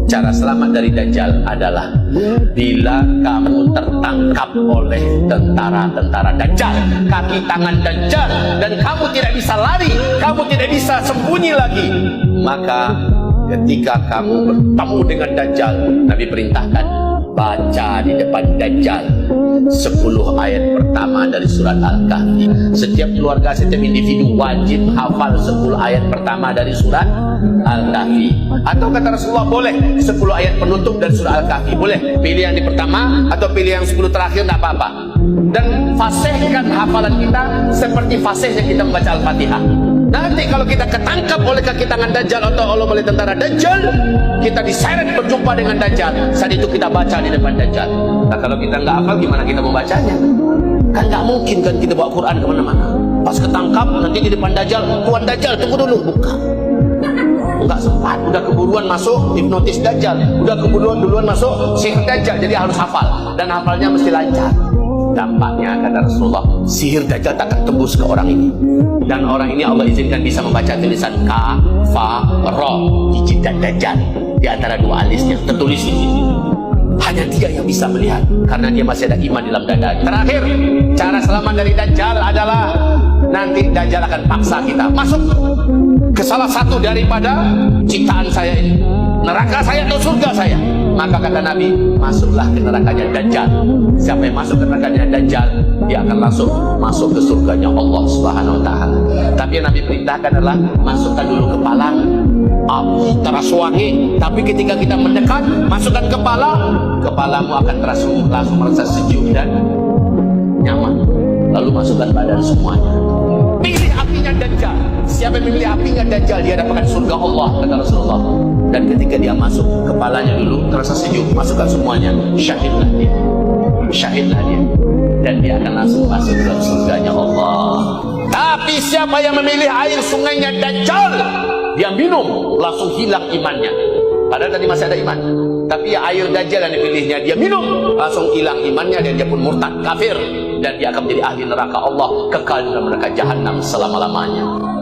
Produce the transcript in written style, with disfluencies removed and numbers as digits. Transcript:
Cara selamat dari Dajjal adalah bila kamu tertangkap oleh tentara-tentara Dajjal, kaki tangan Dajjal, dan kamu tidak bisa lari, kamu tidak bisa sembunyi lagi, maka ketika kamu bertemu dengan Dajjal, Nabi perintahkan baca di depan Dajjal 10 ayat pertama dari surat Al-Kahfi. Setiap keluarga, setiap individu wajib hafal 10 ayat pertama dari surat Al-Kahfi. Atau kata Rasulullah, boleh 10 ayat penutup dari surat Al-Kahfi, boleh pilih yang di pertama atau pilih yang 10 terakhir, tidak apa-apa. Dan fasihkan hafalan kita seperti fasihnya kita membaca Al-Fatihah. Nanti kalau kita ketangkap oleh kaki tangan Dajjal atau oleh tentara Dajjal, kita diseret berjumpa dengan Dajjal, saat itu kita baca di depan Dajjal. Nah kalau kita nggak hafal, gimana kita membacanya? Kan nggak mungkin kan kita bawa Quran kemana-mana. Pas ketangkap nanti di depan Dajjal, Tuan Dajjal tunggu dulu, bukan. Nggak sempat, udah keburuan masuk hipnotis Dajjal, udah keburuan duluan masuk sihir Dajjal, jadi harus hafal, dan hafalnya mesti lancar. Dampaknya kata Rasulullah, sihir Dajjal tak akan tembus ke orang ini, dan orang ini Allah izinkan bisa membaca tulisan Ka, Fa, Ro di jidat Dajjal, di antara dua alisnya tertulis di sini. Hanya dia yang bisa melihat, karena dia masih ada iman dalam dada. Terakhir, cara selamat dari Dajjal adalah nanti Dajjal akan paksa kita masuk ke salah satu daripada ciptaan saya ini, neraka saya atau surga saya. Maka kata Nabi, masuklah ke nerakanya Dajjal. Siapa yang masuk ke nerakanya Dajjal, dia akan langsung masuk ke surganya Allah Subhanahu wa Ta'ala. Tapi yang Nabi perintahkan adalah masukkan dulu kepala, api terasa wangi. Tapi ketika kita mendekat, masukkan kepalamu akan terasa langsung merasa sejuk dan nyaman. Lalu masukkan badan semuanya. Pilih apinya Dajjal. Siapa yang memilih apinya Dajjal, dia dapatkan surga Allah, kata Rasulullah. Dan ketika dia masuk, kepalanya dulu terasa sejuk, masukkan semuanya, syahidlah dia, dan dia akan langsung masuk ke surganya Allah. Tapi siapa yang memilih air sungainya Dajjal, dia minum, langsung hilang imannya. Padahal tadi masih ada iman, tapi ya air Dajjal yang dipilihnya, dia minum, langsung hilang imannya, dan dia pun murtad, kafir, dan dia akan menjadi ahli neraka Allah, kekal dalam neraka jahanam selama-lamanya.